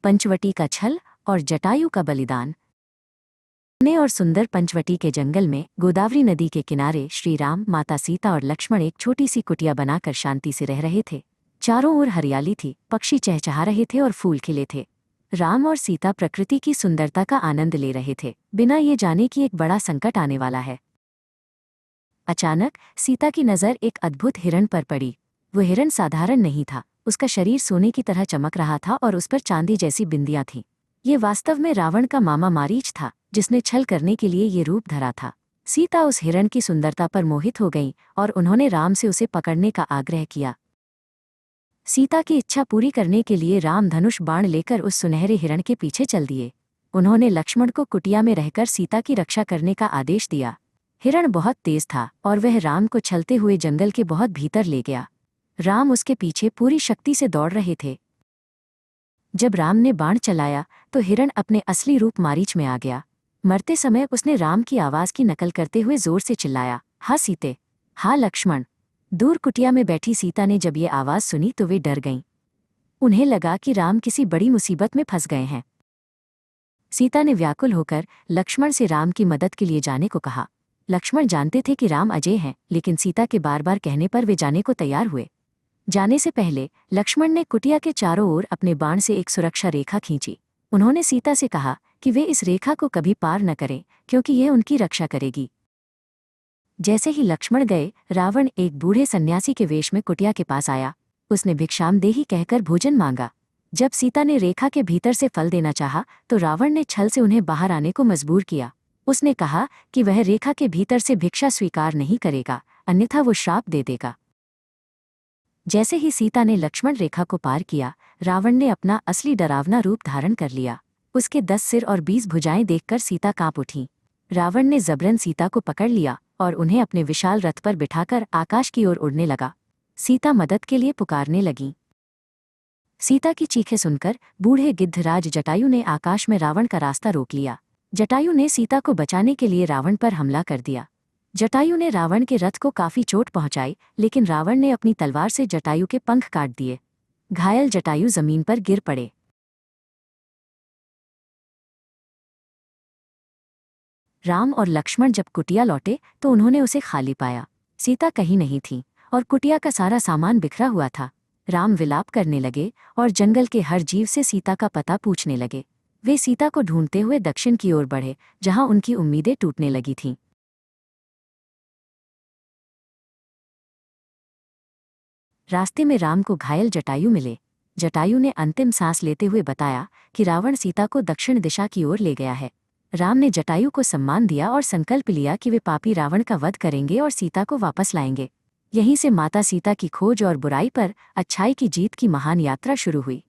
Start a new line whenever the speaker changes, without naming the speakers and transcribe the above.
पंचवटी का छल और जटायु का बलिदान। घने और सुंदर पंचवटी के जंगल में गोदावरी नदी के किनारे श्री राम, माता सीता और लक्ष्मण एक छोटी सी कुटिया बनाकर शांति से रह रहे थे। चारों ओर हरियाली थी, पक्षी चहचहा रहे थे और फूल खिले थे। राम और सीता प्रकृति की सुंदरता का आनंद ले रहे थे, बिना ये जाने कि एक बड़ा संकट आने वाला है। अचानक सीता की नज़र एक अद्भुत हिरण पर पड़ी। वो हिरण साधारण नहीं था, उसका शरीर सोने की तरह चमक रहा था और उस पर चांदी जैसी बिंदियां थीं। ये वास्तव में रावण का मामा मारीच था, जिसने छल करने के लिए ये रूप धरा था। सीता उस हिरण की सुंदरता पर मोहित हो गईं और उन्होंने राम से उसे पकड़ने का आग्रह किया। सीता की इच्छा पूरी करने के लिए राम धनुष बाण लेकर उस सुनहरे हिरण के पीछे चल दिए। उन्होंने लक्ष्मण को कुटिया में रहकर सीता की रक्षा करने का आदेश दिया। हिरण बहुत तेज था और वह राम को छलते हुए जंगल के बहुत भीतर ले गया। राम उसके पीछे पूरी शक्ति से दौड़ रहे थे। जब राम ने बाण चलाया तो हिरण अपने असली रूप मारीच में आ गया। मरते समय उसने राम की आवाज की नकल करते हुए जोर से चिल्लाया, हाँ सीते, हाँ लक्ष्मण। दूर कुटिया में बैठी सीता ने जब ये आवाज सुनी तो वे डर गईं। उन्हें लगा कि राम किसी बड़ी मुसीबत में फंस गए हैं। सीता ने व्याकुल होकर लक्ष्मण से राम की मदद के लिए जाने को कहा। लक्ष्मण जानते थे कि राम अजय हैं, लेकिन सीता के बार बार कहने पर वे जाने को तैयार हुए। जाने से पहले लक्ष्मण ने कुटिया के चारों ओर अपने बाण से एक सुरक्षा रेखा खींची। उन्होंने सीता से कहा कि वे इस रेखा को कभी पार न करें, क्योंकि यह उनकी रक्षा करेगी। जैसे ही लक्ष्मण गए, रावण एक बूढ़े सन्यासी के वेश में कुटिया के पास आया। उसने भिक्षामदेही कहकर भोजन मांगा। जब सीता ने रेखा के भीतर से फल देना चाहा तो रावण ने छल से उन्हें बाहर आने को मजबूर किया। उसने कहा कि वह रेखा के भीतर से भिक्षा स्वीकार नहीं करेगा, अन्यथा वो श्राप दे देगा। जैसे ही सीता ने लक्ष्मण रेखा को पार किया, रावण ने अपना असली डरावना रूप धारण कर लिया। उसके 10 सिर और 20 भुजाएं देखकर सीता कांप उठी। रावण ने जबरन सीता को पकड़ लिया और उन्हें अपने विशाल रथ पर बिठाकर आकाश की ओर उड़ने लगा। सीता मदद के लिए पुकारने लगी। सीता की चीखें सुनकर बूढ़े गिद्धराज जटायु ने आकाश में रावण का रास्ता रोक लिया। जटायु ने सीता को बचाने के लिए रावण पर हमला कर दिया। जटायु ने रावण के रथ को काफी चोट पहुंचाई, लेकिन रावण ने अपनी तलवार से जटायु के पंख काट दिए। घायल जटायु जमीन पर गिर पड़े। राम और लक्ष्मण जब कुटिया लौटे तो उन्होंने उसे खाली पाया। सीता कहीं नहीं थी और कुटिया का सारा सामान बिखरा हुआ था। राम विलाप करने लगे और जंगल के हर जीव से सीता का पता पूछने लगे। वे सीता को ढूंढते हुए दक्षिण की ओर बढ़े, जहां उनकी उम्मीदें टूटने लगी थीं। रास्ते में राम को घायल जटायु मिले। जटायु ने अंतिम सांस लेते हुए बताया कि रावण सीता को दक्षिण दिशा की ओर ले गया है। राम ने जटायु को सम्मान दिया और संकल्प लिया कि वे पापी रावण का वध करेंगे और सीता को वापस लाएंगे। यहीं से माता सीता की खोज और बुराई पर अच्छाई की जीत की महान यात्रा शुरू हुई।